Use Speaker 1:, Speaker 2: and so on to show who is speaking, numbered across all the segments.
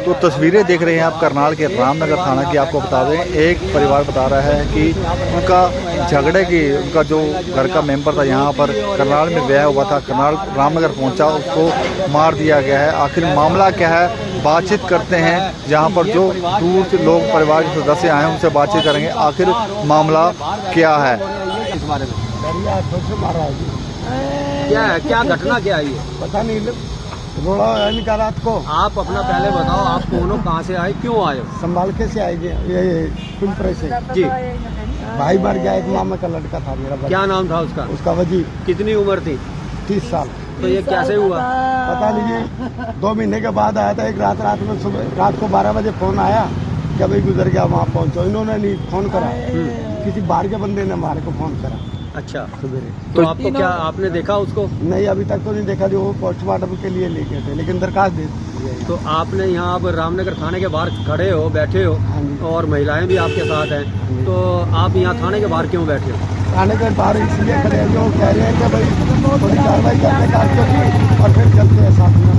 Speaker 1: तो तस्वीरें देख रहे हैं आप करनाल के रामनगर थाना की। आपको बता दें, एक परिवार बता रहा है कि उनका झगड़े की उनका जो घर का मेंबर था यहाँ पर करनाल में ब्याह हुआ था, करनाल रामनगर पहुंचा, उसको मार दिया गया है। आखिर मामला क्या है, बातचीत करते हैं। जहाँ पर जो दूर से लोग परिवार के सदस्य आए हैं उनसे बातचीत करेंगे, आखिर मामला क्या है।
Speaker 2: इस बारे में क्या है, क्या घटना क्या है ये
Speaker 3: पता नहीं, रोड़ा निकाला रात को।
Speaker 2: आप अपना पहले बताओ, आप दोनों कहाँ से आए, क्यों आए?
Speaker 3: संभाल के से आएंगे, ये कुंपरे से
Speaker 2: जी।
Speaker 3: भाई मर गया, एक मामा का लड़का था मेरा।
Speaker 2: क्या नाम था उसका?
Speaker 3: उसका वजीर।
Speaker 2: कितनी उम्र थी?
Speaker 3: 30 साल।
Speaker 2: तो ये कैसे हुआ?
Speaker 3: पता नहीं, ये 2 महीने के बाद आया था। एक रात में सुबह रात को 12 बजे फोन आया कि भाई गुजर गया, वहाँ पहुँचो। इन्होंने नहीं फोन करा, किसी बाहर के बंदे ने हमारे को फोन करा।
Speaker 2: अच्छा,
Speaker 3: सवेरे।
Speaker 2: तो आपको क्या, आपने देखा उसको?
Speaker 3: नहीं, अभी तक तो नहीं देखा। जो वो पोस्टमार्टम के लिए लेके थे, लेकिन दरखास्त दे दी।
Speaker 2: तो आपने यहाँ अब रामनगर थाने के बाहर खड़े हो, बैठे हो, और महिलाएं भी आपके साथ हैं, तो आप यहाँ थाने के बाहर क्यों बैठे हो?
Speaker 3: थाने के बाहर इसलिए खड़े हैं, जो कह रहे हैं कि भाई थोड़ी कार्रवाई करने का और फिर चलते हैं साथ में।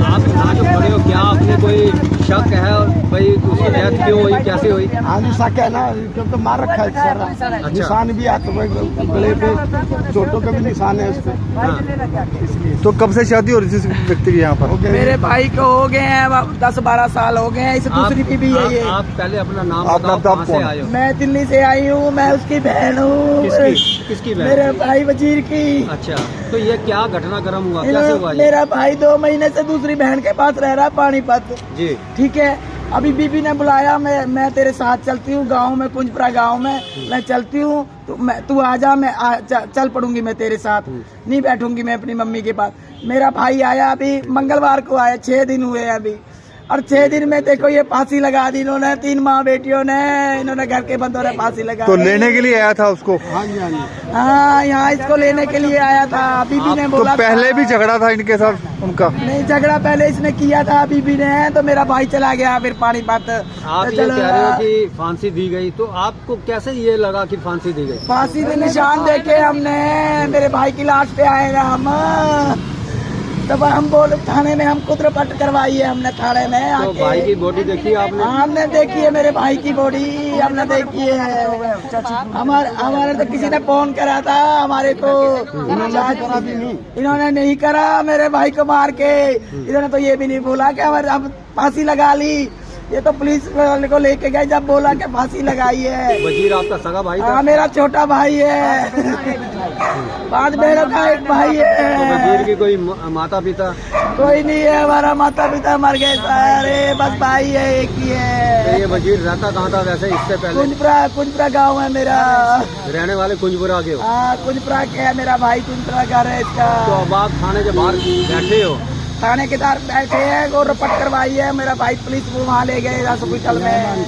Speaker 2: आप यहाँ जो खड़े हो, क्या आपने कोई शक है भाई उसकी डेथ क्यों हुई, कैसे हुई?
Speaker 3: हाँ जी, शक है ना, क्योंकि मार रखा है सारा।
Speaker 2: अच्छा।
Speaker 3: निशान भी हाथ में, गले पे चोटों के भी निशान है उस पे। इसलिए
Speaker 1: तो कब से शादी हो रही थी इस व्यक्ति की यहाँ पर?
Speaker 4: मेरे भाई को हो गए हैं 10-12 साल हो गए हैं। इसे दूसरी बीबी है ये।
Speaker 2: आप पहले अपना नाम
Speaker 1: आप
Speaker 2: बताओ,
Speaker 1: बताओ
Speaker 2: कहाँ से
Speaker 1: कौन?
Speaker 2: आए हो?
Speaker 4: मैं दिल्ली से आई हूँ, मैं उसकी बहन हूँ।
Speaker 2: किसकी बहन?
Speaker 4: मेरे भाई वजीर की।
Speaker 2: अच्छा, तो ये क्या घटनाक्रम हुआ, कैसे हुआ ये?
Speaker 4: मेरा भाई 2 महीने से दूसरी बहन के पास रह रहा है, पानीपत।
Speaker 2: जी।
Speaker 4: ठीक है, अभी बीबी ने बुलाया, मैं तेरे साथ चलती हूँ गांव में, कुंजपुरा गांव में मैं चलती हूँ, तू आ जा, चल पड़ूंगी मैं तेरे साथ, नहीं बैठूंगी मैं अपनी मम्मी के पास। मेरा भाई आया, अभी मंगलवार को आया, 6 दिन हुए अभी, और 6 दिन में देखो ये फांसी लगा दी इन्होंने। 3 माँ बेटियों ने, इन्होंने घर के बंदों ने फांसी लगा।
Speaker 1: तो लेने के लिए आया था उसको?
Speaker 3: हाँ जी, हाँ जी।
Speaker 4: हाँ, यहाँ इसको लेने के लिए आया था। बीबी ने
Speaker 1: तो
Speaker 4: बोला
Speaker 1: पहले भी झगड़ा था इनके साथ उनका?
Speaker 4: नहीं, झगड़ा पहले इसने किया था बीबी ने, तो मेरा भाई चला गया फिर पानीपत।
Speaker 2: आप ये कह रहे हो कि फांसी दी गई, तो आपको कैसे ये लगा कि फांसी दी गई?
Speaker 4: फांसी के निशान देखे हमने, मेरे भाई की लाश पे आए ना हम, तब हम बोले थाने में, हम खुद रिपोर्ट करवाई है हमने थाने में।
Speaker 2: तो भाई की बॉडी देखी आपने?
Speaker 4: हमने देखी है, मेरे भाई की बॉडी हमने देखी है। हमारे तो किसी ने फोन करा था हमारे को, इन्होंने नहीं करा मेरे भाई को मार के। इन्होंने तो ये भी नहीं बोला कि हमारे हम फांसी लगा ली। ये तो पुलिस वाले को लेके गए, जब बोला कि फांसी लगाई है।
Speaker 2: वजीर आपका सगा भाई था?
Speaker 4: हाँ, मेरा छोटा भाई है। 5 बहनों का एक भाई है।
Speaker 2: तो वजीर की कोई माता पिता?
Speaker 4: कोई नहीं है, हमारा माता पिता मर गए सारे, बस भाई है, एक ही
Speaker 2: तो
Speaker 4: है।
Speaker 2: ये वजीर रहता कहाँ था वैसे इससे पहले?
Speaker 4: कुंजपुरा गाँव है मेरा।
Speaker 2: रहने वाले कुंजपुरा के हो?
Speaker 4: हाँ, कुंजपुरा के है मेरा भाई, कुंजपुरा घर है इसका।
Speaker 2: तो अब आप थाने के बाहर बैठे हो?
Speaker 4: थाने के बाहर बैठे हैं, और रिपोर्ट करवाई है। मेरा भाई पुलिस को वहाँ ले गए हॉस्पिटल में।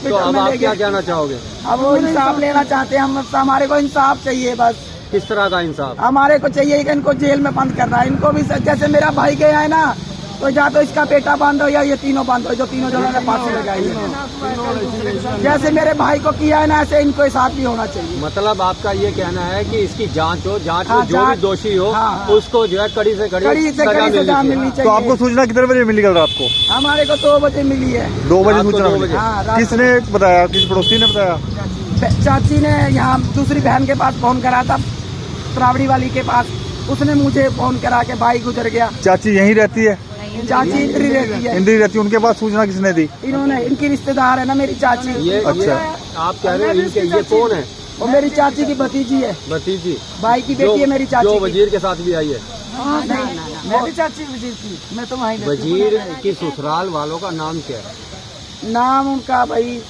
Speaker 2: तो अब आप क्या कहना चाहोगे?
Speaker 4: अब वो इंसाफ लेना चाहते हैं हम, हमारे को इंसाफ चाहिए बस।
Speaker 2: किस तरह का इंसाफ?
Speaker 4: हमारे को चाहिए कि इनको जेल में बंद करना है। इनको भी जैसे मेरा भाई गया है ना, तो या तो इसका बेटा बंद हो या ये तीनों बंद हो, जो तीनों जनों ने फांसी लगाई है। जैसे मेरे भाई को किया है ना, ऐसे इनको साथ भी होना चाहिए।
Speaker 2: मतलब आपका ये कहना है कि इसकी जांच हो, जांच में
Speaker 4: हाँ,
Speaker 2: जो भी दोषी हो,
Speaker 4: हाँ,
Speaker 2: उसको जो है कड़ी से कड़ी
Speaker 4: सजा मिलनी चाहिए।
Speaker 1: तो आपको सूचना कितने बजे मिली कल रात को?
Speaker 4: हमारे को 2 बजे मिली है।
Speaker 1: 2 बजे
Speaker 2: रात को
Speaker 1: सूचना
Speaker 2: 2
Speaker 1: मिली।
Speaker 2: बजे।
Speaker 4: हाँ, रात
Speaker 1: किसने बताया? किस पड़ोसी ने बताया?
Speaker 4: चाची ने यहाँ दूसरी बहन के पास फोन करा था, त्रावड़ी वाली के पास। उसने मुझे फोन करा के भाई गुजर गया।
Speaker 1: चाची यहीं रहती है?
Speaker 4: चाची इंद्री रहती है।
Speaker 1: इंदिरा रहती है। उनके पास सूचना किसने दी?
Speaker 4: इन्होंने, इनकी रिश्तेदार है ना मेरी चाची।
Speaker 2: ये
Speaker 1: अच्छा।
Speaker 2: आप कह रहे हो इनके, ये कौन है?
Speaker 4: और मेरी चाची की भतीजी है,
Speaker 2: भतीजी?
Speaker 4: भाई की बेटी है मेरी चाची
Speaker 2: जो
Speaker 4: की।
Speaker 2: वजीर के साथ भी आई है?
Speaker 4: मैं भी चाची वजीर की, मैं तो वहीं रहती हूँ।
Speaker 2: वजीर की ससुराल वालों का नाम क्या है?
Speaker 4: नाम उनका भाई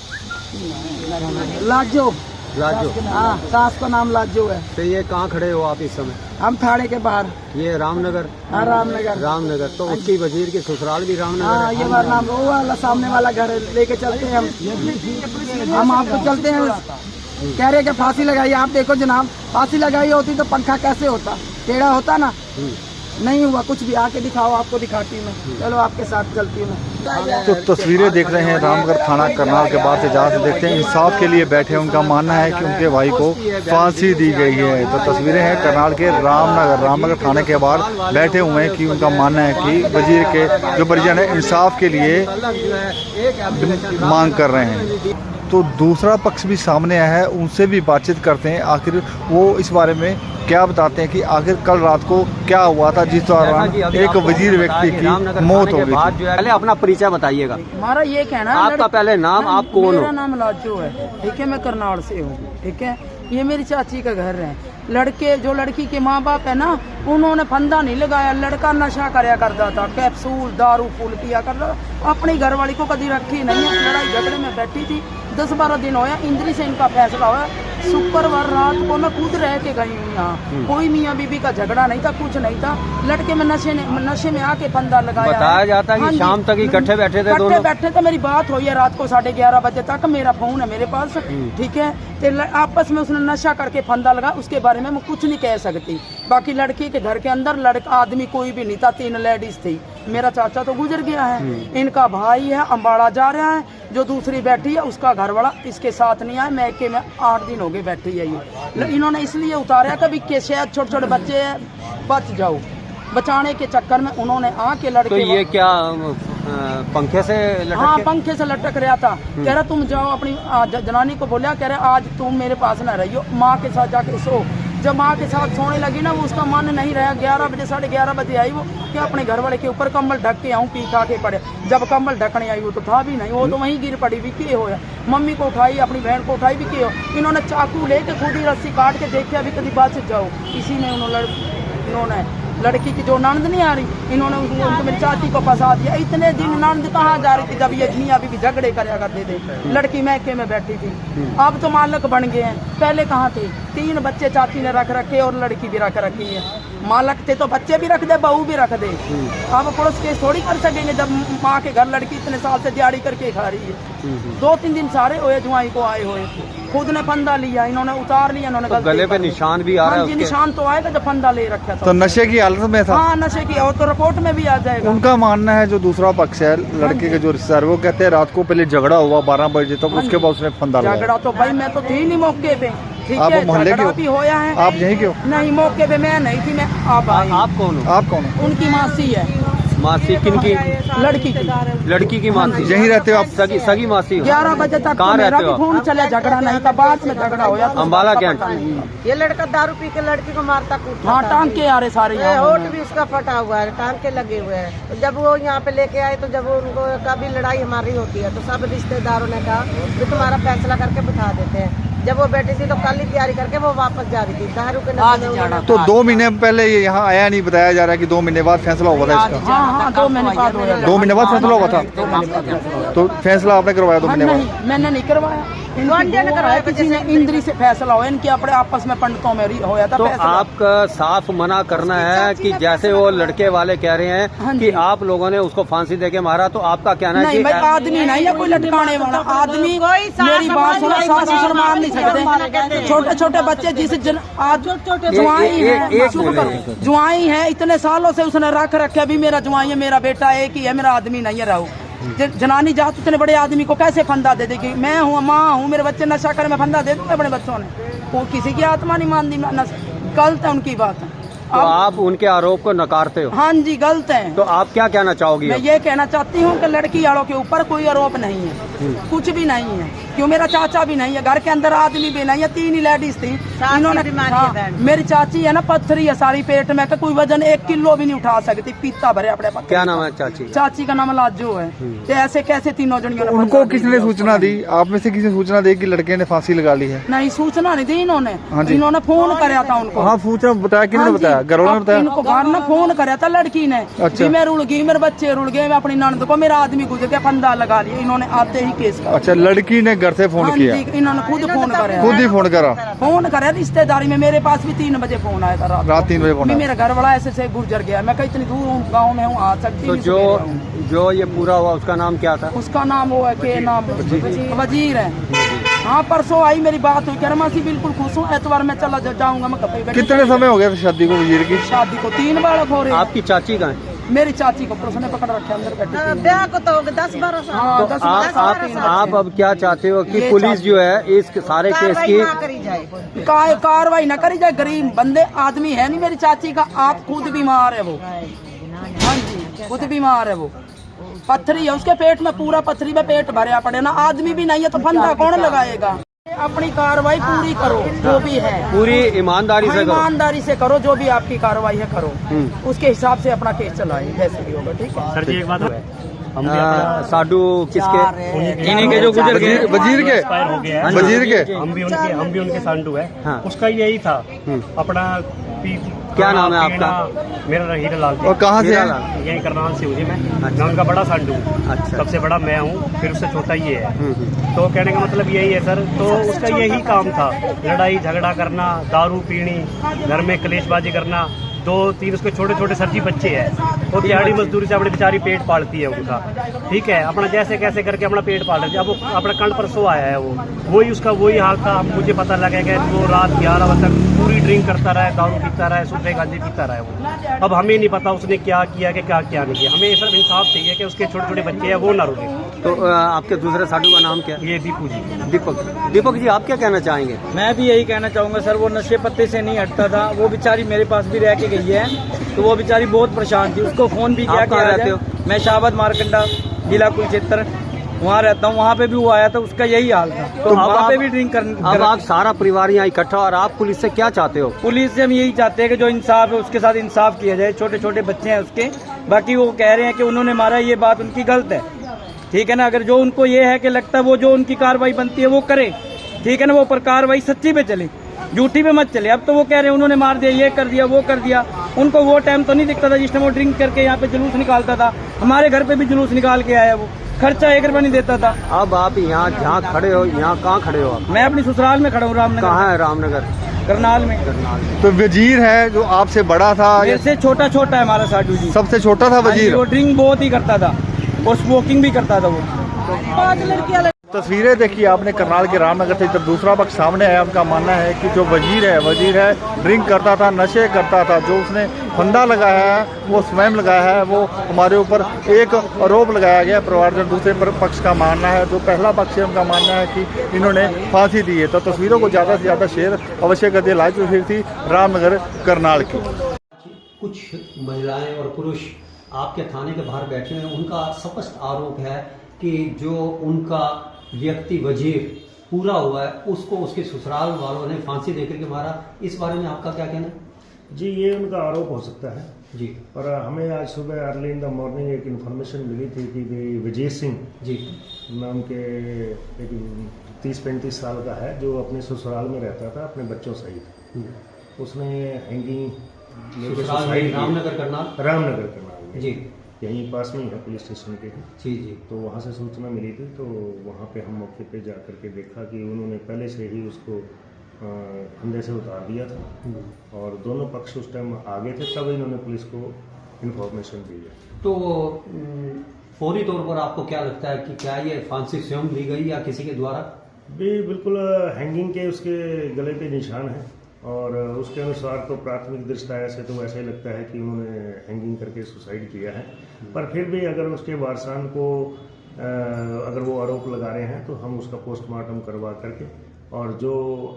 Speaker 4: लाजो।
Speaker 2: राजू?
Speaker 4: हाँ, सास का नाम लाजो है।
Speaker 2: तो ये कहाँ खड़े हो आप इस समय?
Speaker 4: हम थाने के बाहर।
Speaker 2: ये रामनगर?
Speaker 4: हाँ, रामनगर।
Speaker 2: रामनगर। तो उसकी वजीर की ससुराल भी रामनगर
Speaker 4: हाँ,
Speaker 2: है?
Speaker 4: ये बार नाम वो वाला सामने वाला घर है, लेके चलते हैं हम आपको चलते हैं। कह रहे कि फांसी लगाई। आप देखो जनाब, फांसी लगाई होती तो पंखा कैसे होता, टेढ़ा होता ना। नहीं हुआ कुछ भी, आके दिखाओ, आपको दिखाती हूँ मैं। चलो आपके साथ चलती हूँ मैं।
Speaker 1: तो तस्वीरें देख रहे हैं रामनगर थाना करनाल के बाहर से, जहाँ से देखते हैं इंसाफ के लिए बैठे हैं। उनका मानना है कि उनके भाई को फांसी दी गई है। तो तस्वीरें हैं करनाल के रामनगर थाने के बाहर बैठे हुए हैं कि उनका मानना है कि वजीर के जो परिजन है इंसाफ के लिए मांग कर रहे हैं। तो दूसरा पक्ष भी सामने आया है, उनसे भी बातचीत करते हैं, आखिर वो इस बारे में क्या बताते हैं कि आखिर कल रात को क्या हुआ था जिस दौरान एक वजीर व्यक्ति की मौत हो गई।
Speaker 2: पहले अपना परिचय बताइएगा।
Speaker 4: हमारा ये कहना है,
Speaker 2: आपका पहले नाम, आप कौन हो?
Speaker 4: मेरा नाम लाजो है, ठीक है, मैं करनाल से हूँ, ठीक है। ये मेरी चाची का घर है। लड़के जो लड़की के माँ बाप है ना, उन्होंने फंदा नहीं लगाया। लड़का नशा करया करता था, कैप्सूल दारू फूल पिया करता, अपनी घरवाली को कभी रखी नहीं है। लड़ाई झगड़े में बैठी थी, 10-12 दिन होया, इंद्री से इनका फैसला हुआ। शुक्रवार रात को मैं खुद रह के गई हूँ यहाँ। कोई मियाँ बीबी का झगड़ा नहीं था, कुछ नहीं था। लड़के में नशे में आके फंदा लगाया।
Speaker 2: बताया जाता है कि शाम तक इकट्ठे बैठे थे, दोनों
Speaker 4: बैठे थे। मेरी बात हुई है रात को 11:30 बजे तक, मेरा फोन है मेरे पास, ठीक है। तो आपस में उसने नशा करके फंदा लगा, उसके बारे में मैं कुछ नहीं कह सकती। बाकी लड़की के घर के अंदर लड़का आदमी कोई भी नहीं था, 3 लेडीज थी। मेरा चाचा तो गुजर गया है, इनका भाई है अम्बाड़ा जा रहा है, जो दूसरी बैठी है उसका घरवाला इसके साथ नहीं आया। मैके में 8 दिन हो गए बैठी है ये। इन्होंने इसलिए उतारा कभी के शायद छोटे-छोटे बच्चे बच जाओ, बचाने के चक्कर में उन्होंने आके लड़के।
Speaker 2: तो ये क्या पंखे से लटक?
Speaker 4: हाँ, पंखे से लटक रहा था। कह रहा तुम जाओ, अपनी जनानी को बोला, कह रहा आज तुम मेरे पास ना रहियो, माँ के साथ जाके सो। जब माँ के साथ सोने लगी ना, वो उसका मन नहीं रहा। 11 बजे 11:30 बजे आई वो, क्या अपने घर वाले के ऊपर कंबल ढक के आऊँ, पी खा के पड़े। जब कंबल ढकने आई वो तो था भी नहीं, वो तो वहीं गिर पड़ी भी। के होया, मम्मी को उठाई, अपनी बहन को उठाई भी, के हो। इन्होंने चाकू लेके खुद ही रस्सी काट के देखा अभी कभी बच जाओ। इसी में इन्होंने लड़की की जो नंद नहीं आ रही, इन्होंने उनको मेरी चाची को फंसा दिया। इतने दिन नंद कहाँ जा रही थी जब ये मियाँ बीवी झगड़े करया करते थे। लड़की मैके में बैठी थी, अब तो मालक बन गए हैं, पहले कहाँ थे। 3 बच्चे चाची ने रख रखे और लड़की भी रख रखी है। मालक थे तो बच्चे भी रख दे, बहू भी रख दे। अब पुलिस केस थोड़ी कर सकेंगे जब माँ के घर लड़की इतने साल से दिहाड़ी करके खा रही है। 2-3 दिन सारे हुए जुआई को आए हुए, खुद ने फंदा लिया, इन्होंने उतार लिया। इन्होंने
Speaker 2: तो गले पे निशान भी आ रहा है।
Speaker 4: निशान तो आएगा जब फंदा ले रखा था।
Speaker 1: तो नशे की हालत में था।
Speaker 4: हाँ, नशे की, और तो रिपोर्ट में भी आ जाएगा।
Speaker 1: उनका मानना है, जो दूसरा पक्ष है लड़के के जो रिश्तेदार, वो कहते हैं रात को पहले झगड़ा हुआ 12 बजे तक, उसके बाद उसने फंदा लगाया।
Speaker 4: झगड़ा तो भाई मैं तो थी नहीं मौके पे, ठीक
Speaker 1: आप
Speaker 4: है।
Speaker 1: मोहल्ले के हो?
Speaker 4: भी होया है।
Speaker 1: आप यहीं के हो?
Speaker 4: नहीं, मौके पे मैं नहीं थी, मैं आप आई।
Speaker 2: आप कौन हो?
Speaker 1: आप कौन हो?
Speaker 4: उनकी मासी है।
Speaker 2: मासी किनकी?
Speaker 4: लड़की की।
Speaker 2: लड़की की मासी?
Speaker 1: यहीं रहते हो आप?
Speaker 2: सगी मासी हो?
Speaker 4: 11 बजे तक
Speaker 2: कहाँ
Speaker 4: मेरा
Speaker 2: रहते
Speaker 4: भी
Speaker 2: हो?
Speaker 4: फोन चला, झगड़ा नहीं था, बाद में झगड़ा होया।
Speaker 2: अम्बाला क्या?
Speaker 5: ये लड़का दारू पी के लड़की को मारता कूटता।
Speaker 4: हाँ, टांग के आ रहे सारे
Speaker 5: ये
Speaker 4: यहाँ।
Speaker 5: होठ भी उसका फटा हुआ है, टांग के लगे हुए हैं। तो जब वो यहाँ पे लेके आए, तो जब उनको कभी लड़ाई हमारी होती है तो सब रिश्तेदारों ने कहा कि तुम्हारा फैसला करके बिठा देते हैं। जब वो बैठी थी तो कल ही तैयारी करके वो वापस जा रही थी दारू के नशे में उन्होंने।
Speaker 1: तो 2 महीने पहले ये यहाँ आया नहीं, बताया जा रहा है कि 2 महीने बाद फैसला हुआ था इसका।
Speaker 4: हाँ, 2 महीने बाद होया।
Speaker 1: 2 महीने बाद फैसला हुआ था। तो फैसला आपने करवाया 2 महीने बाद?
Speaker 4: नहीं, मैंने नहीं करवाया। किसी ने इंद्री से फैसला हुआ, इनके अपने आपस में पंडितों में होया था
Speaker 2: तो
Speaker 4: फैसला।
Speaker 2: आपका साफ मना करना है कि जैसे वो लड़के वाले कह रहे हैं कि आप लोगों ने उसको फांसी देके मारा, तो आपका कहना है
Speaker 4: नहीं भाई, आदमी नहीं है कोई लटकाने वाला आदमी। मेरी बात सुनो, सास ससुर मान नहीं सकते। छोटे-छोटे बच्चे जिस आज जुआई है, जुआई है, इतने सालों से उसने रख रखे। अभी मेरा जुआई है, मेरा बेटा एक ही है, मेरा आदमी नहीं है। रहू जनानी जात इतने बड़े आदमी को कैसे फंदा दे देगी? मैं हूँ, माँ हूँ, मेरे बच्चे नशा कर, मैं फंदा दे दूंगा? बड़े बच्चों ने वो किसी की आत्मा नहीं मानती। गलत है उनकी बात।
Speaker 2: तो आप उनके आरोप को नकारते हो?
Speaker 4: हाँ जी, गलत है।
Speaker 2: तो आप क्या कहना चाहोगी?
Speaker 4: मैं ये कहना चाहती हूँ कि लड़की वालों के ऊपर कोई आरोप नहीं है, कुछ भी नहीं है। क्यों, मेरा चाचा भी नहीं है, घर के अंदर आदमी भी नहीं है, 3 ही लेडीज थी। इन्होंने मेरी चाची है ना, पत्थरी है सारी पेट में, कोई वजन 1 किलो भी नहीं उठा सकती, पीता भरे अपने पत्थर।
Speaker 2: क्या नाम है चाची?
Speaker 4: चाची का नाम लाजो है। तो ऐसे कैसे 3 जनियों ने?
Speaker 1: उनको किसने सूचना दी? आप में से किसी ने सूचना दी कि लड़के ने फांसी लगा ली है?
Speaker 4: नहीं, सूचना नहीं दी इन्होंने।
Speaker 1: हाँ जी।
Speaker 4: इन्होंने फोन कराया था उनको।
Speaker 1: हाँ, सूचना बताया, किसने बताया? घर वालों ने बताया?
Speaker 4: इनको घर ने फोन कराया था लड़की ने।
Speaker 1: अच्छा।
Speaker 4: मैं रुड़ गई, मेरे बच्चे रुड़ गए, मैं अपनी ननद को, मेरा आदमी गुजर गया, फंदा लगा लिया। इन्होंने आते ही केस कर।
Speaker 1: अच्छा, लड़की ने घर से फोन किया?
Speaker 4: इन्होंने खुद फोन कराया।
Speaker 1: खुद ही फोन करा?
Speaker 4: फोन कराया रिश्तेदारी में। मेरे पास भी 3 बजे फोन आया था
Speaker 1: रात 3 बजे फोन आया।
Speaker 4: मेरा घर वाला ऐसे से गुजर गया, मैं कहीं इतनी दूर हूँ, गाँव में हूँ, आ सकती
Speaker 2: तो जो ये पूरा हुआ उसका नाम क्या था?
Speaker 4: उसका नाम वो है, के नाम वजीर है। हाँ परसों आई, मेरी बात हुई, कह रहा मासी बिल्कुल खुश हूँ, एतवार में चला जाऊंगा मैं कभी।
Speaker 1: कितने समय हो गया शादी को वजीर की?
Speaker 4: शादी को 3 बालक हो रहे हैं।
Speaker 2: आपकी चाची कहाँ है?
Speaker 4: मेरी चाची को पुलिस ने पकड़ रखा अंदर बैठी।
Speaker 5: ब्याह को तो 10-12 साल।
Speaker 4: हाँ,
Speaker 2: तो
Speaker 4: 10-12 साल।
Speaker 2: आप अब क्या चाहते हो कि
Speaker 4: ये
Speaker 2: पुलिस जो है इस सारे केस
Speaker 5: कार्रवाई
Speaker 2: की
Speaker 5: ना करी जाए।
Speaker 4: कार्रवाई न करी जाए, गरीब बंदे आदमी है नहीं मेरी चाची का, आप खुद बीमार है वो। हाँ जी खुद बीमार है वो, पत्थरी है उसके पेट में, पूरा पत्थरी में पेट भरया पड़े ना, आदमी भी नहीं है तो फंदा कौन लगाएगा। अपनी कार्रवाई पूरी करो जो भी है, पूरी
Speaker 2: ईमानदारी से करो।
Speaker 4: ईमानदारी से करो, जो भी आपकी कार्रवाई है करो, उसके हिसाब से अपना केस चलाएं जैसे भी होगा। ठीक है
Speaker 6: सर जी, एक बात है,
Speaker 2: साडू किसके? इन्हीं के जो गुजर गए,
Speaker 1: वजीर के,
Speaker 6: एक्सपायर हो गया है।
Speaker 1: वजीर के।
Speaker 6: हम भी उनके सांडू है।
Speaker 2: हाँ।
Speaker 6: उसका यही था अपना
Speaker 2: क्या नाम है आपका?
Speaker 6: मेरा हीरा लाल।
Speaker 1: और कहाँ से है?
Speaker 6: यही करनाल से हूँ जी मैं उनका बड़ा सांडू।
Speaker 2: अच्छा।
Speaker 6: सबसे बड़ा मैं हूँ, फिर उससे छोटा ये है। तो कहने का मतलब यही है सर, तो उसका यही काम था, लड़ाई झगड़ा करना, दारू पीनी, घर में कलेशबाजी करना। 2-3 उसके छोटे छोटे सरजी बच्चे हैं, वो दिहाड़ी मजदूरी से अपनी बेचारी पेट पालती है उनका। ठीक है, अपना जैसे कैसे करके अपना पेट पाल रही है। अब वो अपना कल परसों आया है, वही उसका वही हाल था। मुझे पता लगा कि वो रात 11 बजे तक पूरी ड्रिंक करता रहा है, दारू पीता रहा है, सुबह गांजे पीता रहा है वो। अब हमें नहीं पता उसने क्या किया कि क्या नहीं किया। हमें सब इंसाफ चाहिए कि उसके छोटे छोटे बच्चे हैं वो ना रुके।
Speaker 2: तो आपके दूसरे साडू का नाम क्या?
Speaker 6: ये दीपू जी।
Speaker 2: दीपक जी, आप क्या कहना चाहेंगे?
Speaker 4: मैं भी यही कहना चाहूंगा सर, वो नशे पत्ते से नहीं हटता था, वो बेचारी मेरे पास भी रह के गई है, तो वो बेचारी बहुत परेशान थी, उसको फोन भी किया।
Speaker 2: आप कहाँ रहते हो?
Speaker 4: मैं शाहबाद मारकंडा जिला कुलक्षेत्र वहाँ रहता हूँ, वहाँ पे भी वो आया था, उसका यही हाल था। तो वहाँ पे भी ड्रिंक
Speaker 2: अब आप सारा परिवार यहाँ इकट्ठा, और आप पुलिस से क्या चाहते हो?
Speaker 4: पुलिस से हम यही चाहते हैं कि जो इंसाफ है उसके साथ इंसाफ किया जाए। छोटे छोटे बच्चे हैं उसके, बाकी वो कह रहे हैं कि उन्होंने मारा, ये बात उनकी गलत है। ठीक है ना, अगर जो उनको ये है कि लगता है वो जो उनकी कार्रवाई बनती है वो करे, ठीक है ना, वो पर कार्रवाई सच्ची पे चले, झूठी पे मत चले। अब तो वो कह रहे हैं उन्होंने मार दिया, ये कर दिया, वो कर दिया। उनको वो टाइम तो नहीं दिखता था जिस टाइम वो ड्रिंक करके यहाँ पे जुलूस निकालता था। हमारे घर पे भी जुलूस निकाल के आया वो, खर्चा 1 रुपया नहीं देता था।
Speaker 2: अब आप यहाँ जहाँ खड़े हो, यहाँ कहाँ खड़े हो आप?
Speaker 4: मैं अपनी ससुराल में खड़ा हूँ, रामनगर।
Speaker 2: कहाँ है रामनगर?
Speaker 4: करनाल में।
Speaker 1: तो वजीर है जो आपसे बड़ा था,
Speaker 4: मेरे से छोटा है हमारा साडू जी,
Speaker 1: सबसे छोटा था वजीर।
Speaker 4: वो ड्रिंक बहुत ही करता था और स्मोकिंग भी करता था वो। 5 लड़कियां।
Speaker 1: तस्वीरें देखी आपने करनाल के रामनगर से। जब दूसरा पक्ष सामने आया, उनका मानना है कि जो वजीर है ड्रिंक करता था, नशे करता था, जो उसने फंदा लगाया है वो स्वयं लगाया है, वो हमारे ऊपर एक आरोप लगाया गया परिवारजन। दूसरे पक्ष का मानना है, जो पहला पक्ष है उनका मानना है कि इन्होंने फांसी दी है। तो तस्वीरों को ज़्यादा से ज़्यादा शेयर अवश्य कर दिए। लाइव तस्वीर थी रामनगर करनाल की।
Speaker 7: कुछ महिलाएं और पुरुष आपके थाने के बाहर बैठे हैं, उनका स्पष्ट आरोप है कि जो उनका व्यक्ति वजीर पूरा हुआ है उसको उसके ससुराल वालों ने फांसी देकर के मारा। इस बारे में आपका क्या कहना है?
Speaker 6: जी, ये उनका आरोप हो सकता है
Speaker 7: जी,
Speaker 6: पर हमें आज सुबह अर्ली इन द मॉर्निंग एक इन्फॉर्मेशन मिली थी कि विजय सिंह
Speaker 7: जी
Speaker 6: नाम के एक 30-35 साल का है, जो अपने ससुराल में रहता था अपने बच्चों सहित। उसने हैंगिंग
Speaker 7: रामनगर करनाल
Speaker 6: में
Speaker 7: जी,
Speaker 6: यहीं पास में ही है, पुलिस स्टेशन के।
Speaker 7: जी जी,
Speaker 6: तो वहाँ से सूचना मिली थी, तो वहाँ पे हम मौके पे जा कर के देखा कि उन्होंने पहले से ही उसको फंदे से उतार दिया था और दोनों पक्ष उस टाइम आगे थे, तब इन्होंने पुलिस को इन्फॉर्मेशन दी है।
Speaker 7: तो फौरी तौर पर आपको क्या लगता है कि क्या ये फांसी स्वयं ली गई या किसी के द्वारा?
Speaker 6: भी बिल्कुल हैंगिंग के उसके गले पे निशान है और उसके अनुसार तो प्राथमिक दृष्टया से तो ऐसा ही लगता है कि उन्होंने हैंगिंग करके सुसाइड किया है। पर फिर भी अगर उसके वारसान को अगर वो आरोप लगा रहे हैं तो हम उसका पोस्टमार्टम करवा करके और जो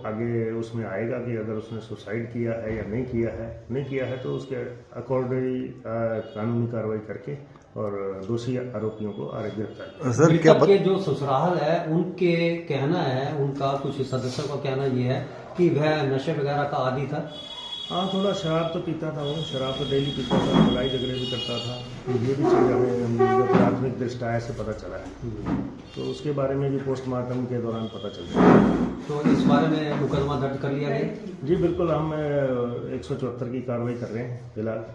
Speaker 6: आगे उसमें आएगा कि अगर उसने सुसाइड किया है या नहीं किया है तो उसके अकॉर्डिंग कानूनी कार्रवाई करके और दोषी आरोपियों को गिरफ्तार।
Speaker 7: सर क्या के जो ससुराल है उनके कहना है, उनका कुछ सदस्यों का कहना ये है कि वह नशे वगैरह का आदी था।
Speaker 6: हाँ, थोड़ा शराब तो पीता था वो, शराब तो डेली पीता था, लड़ाई झगड़े भी करता था। ये भी चीज़ हमें प्राथमिक दृष्टया से पता चला है, तो उसके बारे में भी पोस्टमार्टम के दौरान पता चल जाएगा।
Speaker 7: तो इस बारे में मुकदमा दर्ज कर लिया गया?
Speaker 6: जी बिल्कुल, हम 174 की कार्रवाई कर रहे हैं फिलहाल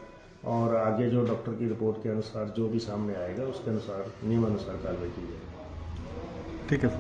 Speaker 6: और आगे जो डॉक्टर की रिपोर्ट के अनुसार जो भी सामने आएगा उसके अनुसार नियमानुसार कार्रवाई की जाएगी।
Speaker 1: ठीक है।